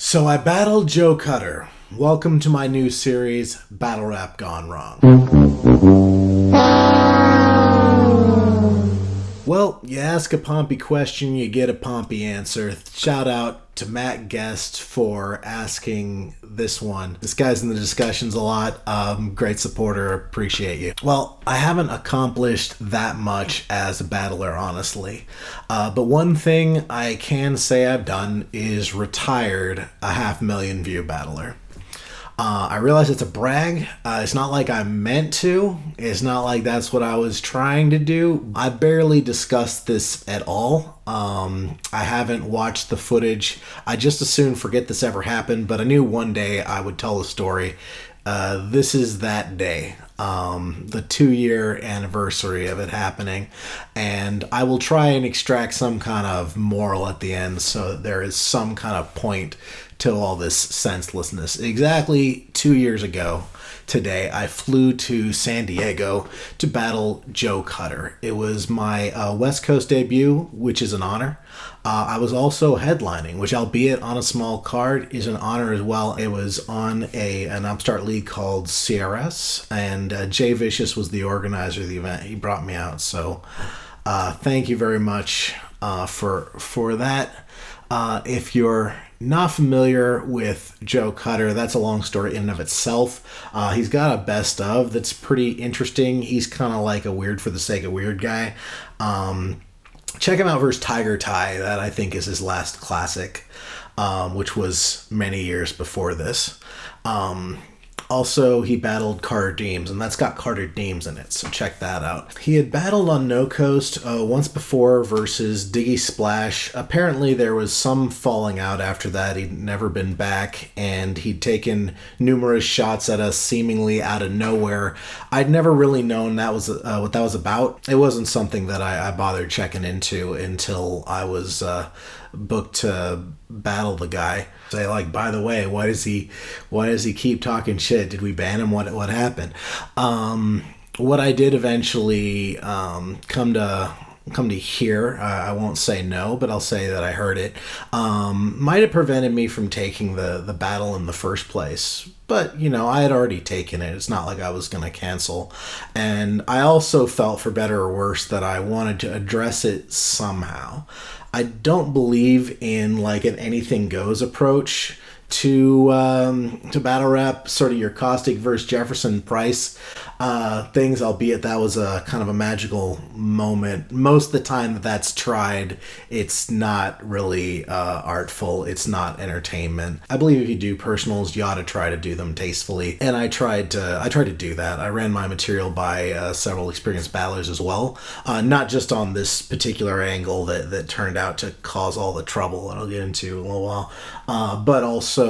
So I battled Joe Cutter. Welcome to my new series, Battle Rap Gone Wrong. Well, you ask a Pompey question, you get a Pompey answer. Shout out to Matt Guest for asking this one. This guy's in the discussions a lot. Great supporter. Appreciate you. Well, I haven't accomplished that much as a battler, honestly. But one thing I can say I've done is retired a 500,000 view battler. I realize it's a brag. It's not like I meant to. It's not like that's what I was trying to do. I barely discussed this at all. I haven't watched the footage. I just as soon forget this ever happened, but I knew one day I would tell the story. This is that day, the 2-year anniversary of it happening, and I will try and extract some kind of moral at the end so that there is some kind of point to all this senselessness. Exactly 2 years ago today, I flew to San Diego to battle Joe Cutter. It was my West Coast debut, which is an honor. I was also headlining, which, albeit on a small card, is an honor as well. It was on an upstart league called CRS, and Jay Vicious was the organizer of the event. He brought me out, so thank you very much for that. If you're not familiar with Joe Cutter, that's a long story in and of itself. He's got a best of that's pretty interesting. He's kind of like a weird for the sake of weird guy. Check him out versus Tiger Ty. That I think is his last classic, which was many years before this. Also, he battled Carter Deems, and that's got Carter Deems in it, so check that out. He had battled on No Coast once before versus Diggy Splash. Apparently, there was some falling out after that. He'd never been back, and he'd taken numerous shots at us seemingly out of nowhere. I'd never really known that was what that was about. It wasn't something that I bothered checking into until I was booked to battle the guy. Say, like, by the way, why does he keep talking shit? Did we ban him? What happened? What I did eventually come to hear, I won't say no, but I'll say that I heard it, might have prevented me from taking the battle in the first place. But, I had already taken it. It's not like I was going to cancel. And I also felt, for better or worse, that I wanted to address it somehow. I don't believe in like an anything goes approach to battle rap, sort of your Caustic versus Jefferson Price things, albeit that was a kind of a magical moment. Most of the time that's tried, it's not really artful. It's not entertainment. I believe if you do personals, you ought to try to do them tastefully, and I tried to do that. I ran my material by several experienced battlers as well, not just on this particular angle that turned out to cause all the trouble that I'll get into in a little while, but also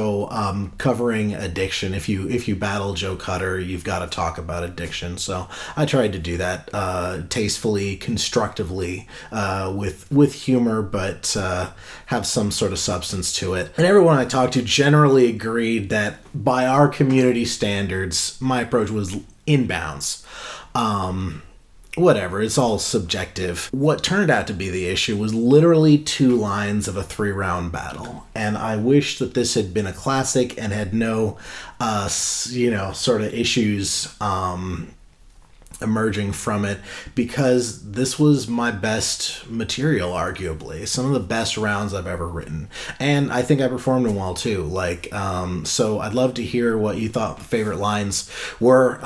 covering addiction. If you battle Joe Cutter, you've got to talk about addiction. So I tried to do that tastefully, constructively, with humor, but have some sort of substance to it. And everyone I talked to generally agreed that by our community standards, my approach was inbounds. Whatever, it's all subjective. What turned out to be the issue was literally 2 lines of a 3-round battle. And I wish that this had been a classic and had no, sort of issues emerging from it, because this was my best material, arguably. Some of the best rounds I've ever written. And I think I performed them well too. So I'd love to hear what you thought the favorite lines were.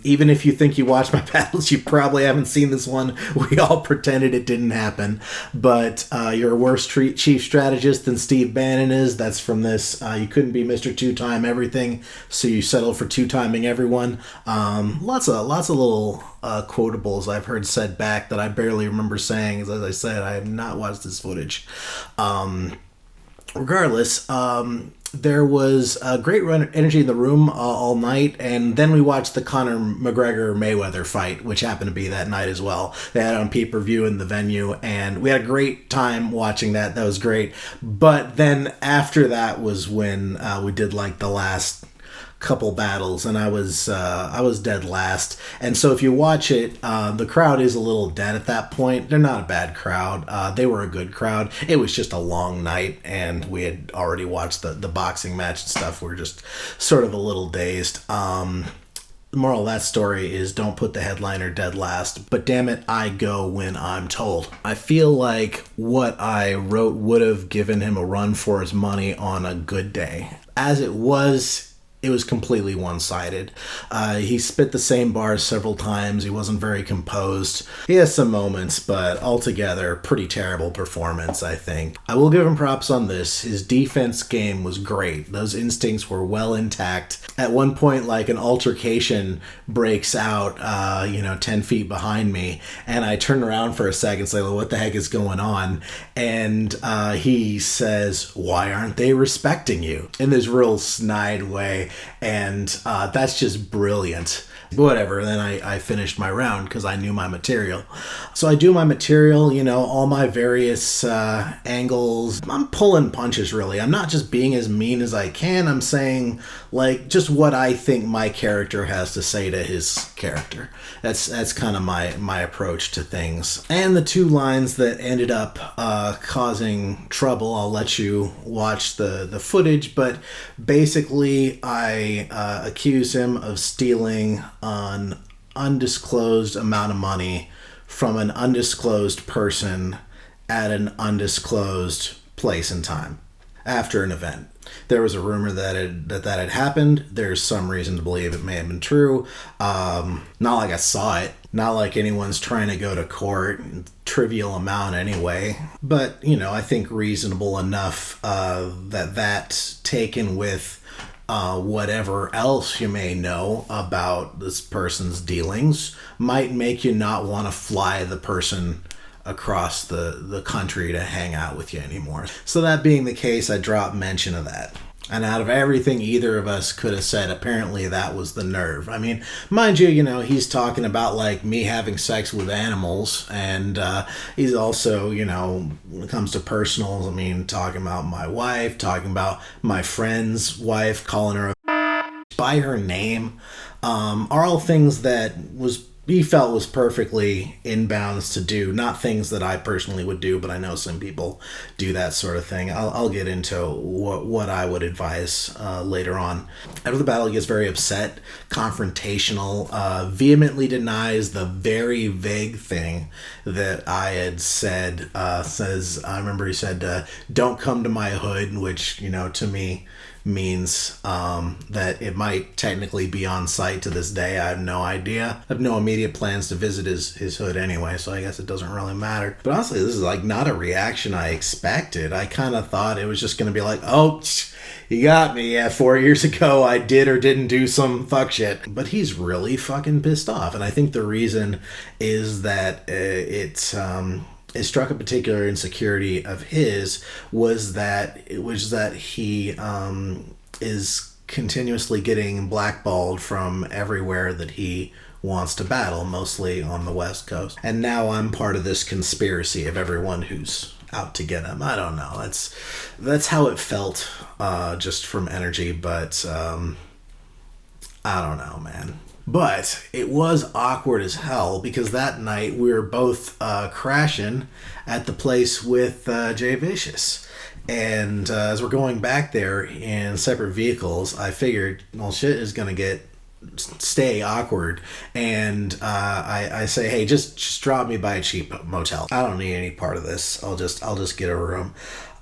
Even if you think you watched my battles, you probably haven't seen this one. We all pretended it didn't happen. But you're a worse chief strategist than Steve Bannon is. That's from this. You couldn't be Mr. Two-Time Everything, so you settled for two-timing everyone. Lots of little quotables I've heard said back that I barely remember saying. As I said, I have not watched this footage. Regardless, there was a great energy in the room all night, and then we watched the Conor McGregor-Mayweather fight, which happened to be that night as well. They had it on pay-per-view in the venue, and we had a great time watching that. That was great. But then after that was when we did like the last couple battles, and I was dead last. And so if you watch it, the crowd is a little dead at that point. They're not a bad crowd. They were a good crowd. It was just a long night, and we had already watched the boxing match and stuff. We're just sort of a little dazed. The moral of that story is don't put the headliner dead last, but damn it, I go when I'm told. I feel like what I wrote would have given him a run for his money on a good day. As it was completely one-sided. He spit the same bars several times. He wasn't very composed. He has some moments, but altogether, pretty terrible performance, I think. I will give him props on this. His defense game was great. Those instincts were well intact. At one point, like, an altercation breaks out, 10 feet behind me, and I turn around for a second and say, well, what the heck is going on? And he says, why aren't they respecting you? In this real snide way. And that's just brilliant. Whatever, then I finished my round because I knew my material. So I do my material, all my various angles. I'm pulling punches, really. I'm not just being as mean as I can. I'm saying, just what I think my character has to say to his character. That's kind of my approach to things. And the two lines that ended up causing trouble, I'll let you watch the footage, but basically I accuse him of stealing an undisclosed amount of money from an undisclosed person at an undisclosed place and time after an event. There was a rumor that had happened. There's some reason to believe it may have been true. Not like I saw it. Not like anyone's trying to go to court. Trivial amount anyway. But, I think reasonable enough that taken with whatever else you may know about this person's dealings might make you not want to fly the person across the country to hang out with you anymore. So that being the case, I dropped mention of that. And out of everything either of us could have said, apparently that was the nerve. I mean, mind you, he's talking about me having sex with animals. And he's also, when it comes to personals, talking about my wife, talking about my friend's wife, calling her by her name, are all things that he felt was perfectly in bounds to do. Not things that I personally would do, but I know some people do that sort of thing. I'll get into what I would advise later on. After the battle, he gets very upset, confrontational, vehemently denies the very vague thing that I had said. I remember he said, don't come to my hood, which, to me, means that it might technically be on site to this day. I have no idea. I have no immediate plans to visit his hood anyway, so I guess it doesn't really matter. But honestly, this is not a reaction I expected. I kind of thought it was just going to be like, oh, you got me. Yeah, 4 years ago I did or didn't do some fuck shit. But he's really fucking pissed off, and I think the reason is that it struck a particular insecurity of his was that he is continuously getting blackballed from everywhere that he wants to battle, mostly on the West Coast. And now I'm part of this conspiracy of everyone who's out to get him. I don't know. That's how it felt, just from energy, but I don't know, man. But it was awkward as hell because that night we were both crashing at the place with Jay Vicious. And as we're going back there in separate vehicles, I figured, well, shit is going to stay awkward. And I say, hey, just drop me by a cheap motel. I don't need any part of this. I'll just get a room.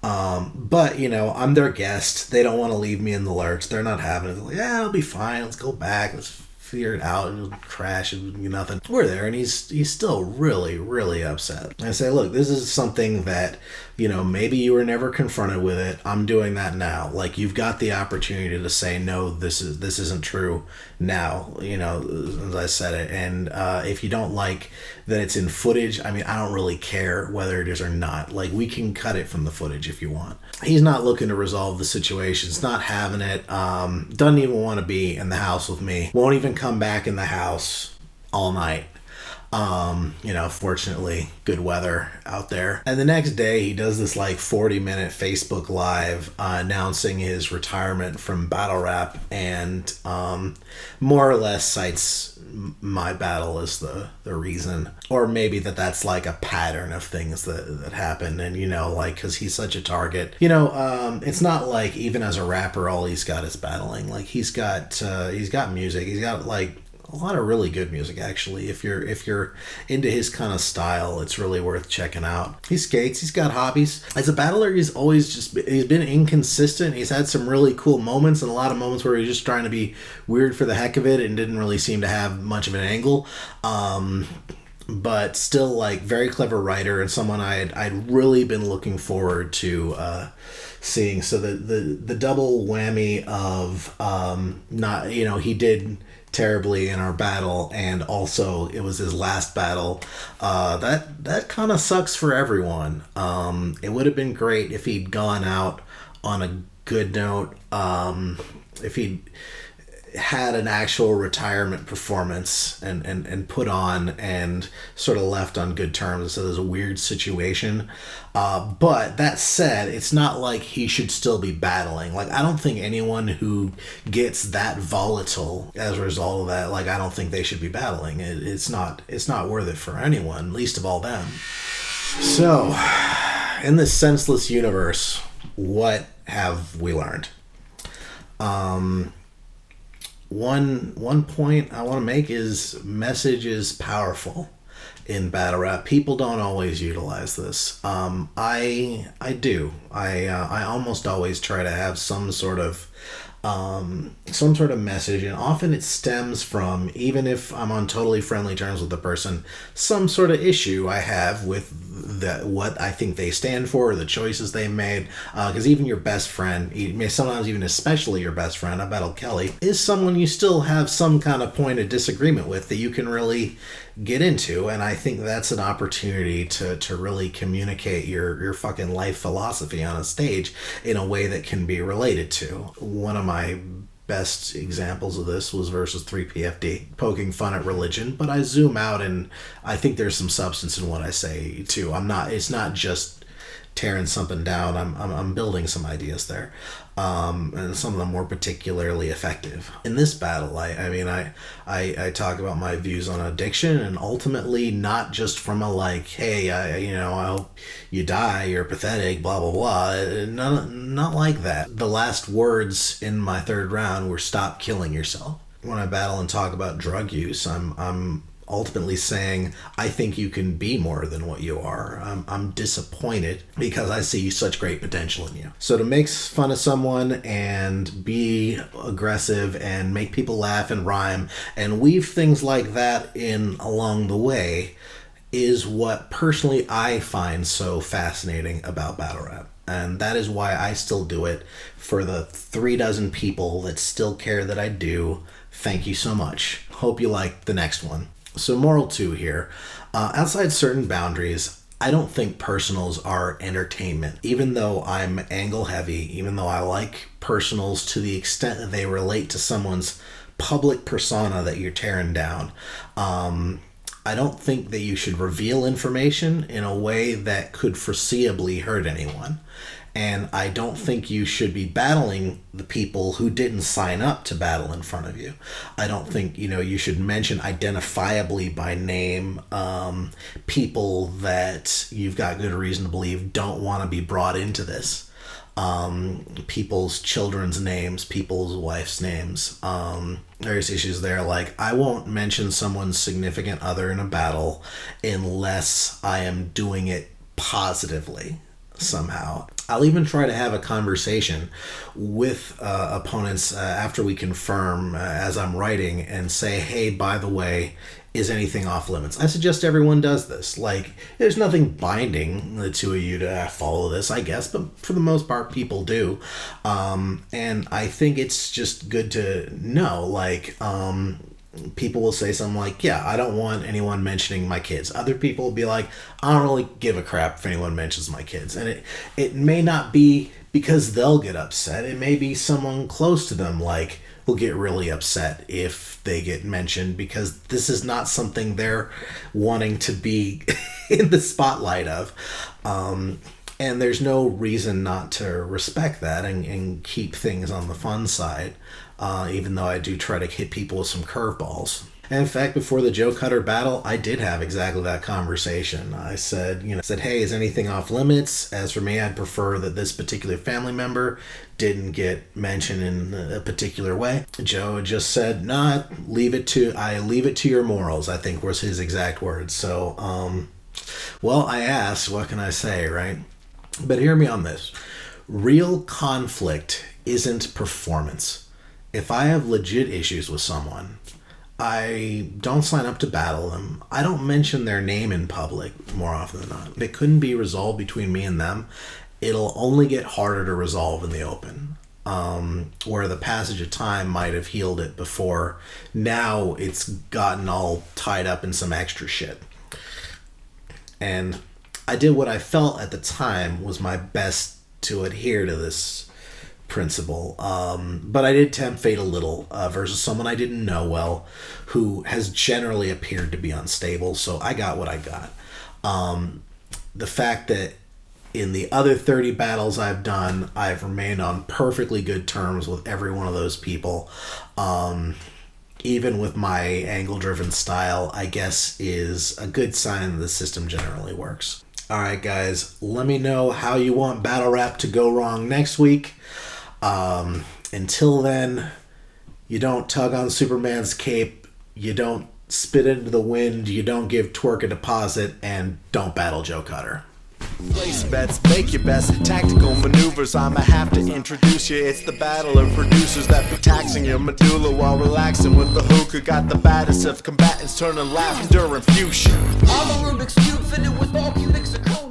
But I'm their guest. They don't want to leave me in the lurch. They're not having it. They're like, yeah, it'll be fine. Let's go back. Let's figure it out. It'll crash. It'll be nothing. We're there, and he's still really, really upset. I say, look, this is something that, maybe you were never confronted with it. I'm doing that now. You've got the opportunity to say, no, this isn't true now, as I said it. And if you don't like that it's in footage, I don't really care whether it is or not. We can cut it from the footage if you want. He's not looking to resolve the situation. He's not having it. Doesn't even want to be in the house with me. Won't even come back in the house all night. Fortunately, good weather out there. And the next day, he does this like 40-minute Facebook Live announcing his retirement from battle rap, and more or less cites my battle as the reason, or maybe that's like a pattern of things that happen. And like, because he's such a target, it's not like even as a rapper all he's got is battling. Like he's got music, he's got like a lot of really good music, actually. If you're into his kind of style, it's really worth checking out. He skates, he's got hobbies. As a battler, he's been inconsistent. He's had some really cool moments, and a lot of moments where he's just trying to be weird for the heck of it and didn't really seem to have much of an angle. But still, like, very clever writer, and someone I'd really been looking forward to seeing. So the double whammy of not, he did terribly in our battle, and also it was his last battle. That kind of sucks for everyone. It would have been great if he'd gone out on a good note. If he'd had an actual retirement performance and put on and sort of left on good terms. So there's a weird situation. But that said, it's not like he should still be battling. Like, I don't think anyone who gets that volatile as a result of that, like, I don't think they should be battling. It's not worth it for anyone, least of all them. So, in this senseless universe, what have we learned? One point I want to make is message is powerful in battle rap. People don't always utilize this. I do. I almost always try to have some sort of message, and often it stems from, even if I'm on totally friendly terms with the person, some sort of issue I have with what I think they stand for, or the choices they made. Because even your best friend, sometimes even especially your best friend, I battled Kelly, is someone you still have some kind of point of disagreement with that you can really get into. And I think that's an opportunity to really communicate your fucking life philosophy on a stage in a way that can be related to. One of my best examples of this was versus 3PFD, poking fun at religion, but I zoom out and I think there's some substance in what I say too. It's not just tearing something down. I'm building some ideas there. And some of them were particularly effective. In this battle, I talk about my views on addiction, and ultimately not just from a like, hey, I hope you die, you're pathetic, blah, blah, blah. Not like that. The last words in my third round were stop killing yourself. When I battle and talk about drug use, I'm ultimately saying, I think you can be more than what you are. I'm disappointed because I see such great potential in you. So to make fun of someone and be aggressive and make people laugh and rhyme and weave things like that in along the way is what personally I find so fascinating about battle rap. And that is why I still do it. For the 36 people that still care that I do, thank you so much. Hope you like the next one. So moral 2 here. Outside certain boundaries, I don't think personals are entertainment. Even though I'm angle heavy, even though I like personals to the extent that they relate to someone's public persona that you're tearing down, I don't think that you should reveal information in a way that could foreseeably hurt anyone. And I don't think you should be battling the people who didn't sign up to battle in front of you. I don't think, you should mention identifiably by name people that you've got good reason to believe don't want to be brought into this. People's children's names, people's wife's names, various issues there. Like, I won't mention someone's significant other in a battle unless I am doing it positively somehow. I'll even try to have a conversation with opponents after we confirm as I'm writing and say, hey, by the way, is anything off limits? I suggest everyone does this. Like, there's nothing binding the two of you to follow this, I guess, but for the most part, people do. And I think it's just good to know, like, people will say something like, yeah, I don't want anyone mentioning my kids. Other people will be like, I don't really give a crap if anyone mentions my kids. And it may not be because they'll get upset. It may be someone close to them, like will get really upset if they get mentioned, because this is not something they're wanting to be in the spotlight of. And there's no reason not to respect that and keep things on the fun side, even though I do try to hit people with some curveballs. And in fact, before the Joe Cutter battle, I did have exactly that conversation. I said, hey, is anything off limits? As for me, I'd prefer that this particular family member didn't get mentioned in a particular way. Joe just said, nah, I leave it to your morals, I think was his exact words. So, well, I asked, what can I say, right? But hear me on this. Real conflict isn't performance. If I have legit issues with someone, I don't sign up to battle them. I don't mention their name in public more often than not. If it couldn't be resolved between me and them, it'll only get harder to resolve in the open. Where the passage of time might have healed it before, now it's gotten all tied up in some extra shit. And I did what I felt at the time was my best to adhere to this principle, but I did tempt fate a little versus someone I didn't know well, who has generally appeared to be unstable. So I got what I got. The fact that in the other 30 battles I've done, I've remained on perfectly good terms with every one of those people, even with my angle-driven style, I guess is a good sign that the system generally works. All right, guys, let me know how you want Battle Rap to go wrong next week. Until then, you don't tug on Superman's cape, you don't spit into the wind, you don't give Twerk a deposit, and don't battle Joe Cutter. Place bets, make your best tactical maneuvers. I'ma have to introduce you. It's the battle of producers that be taxing your medulla while relaxing with the hookah. Got the baddest of combatants turning laughter and fusion. I'm a Rubik's Cube fitted with all cubics of code.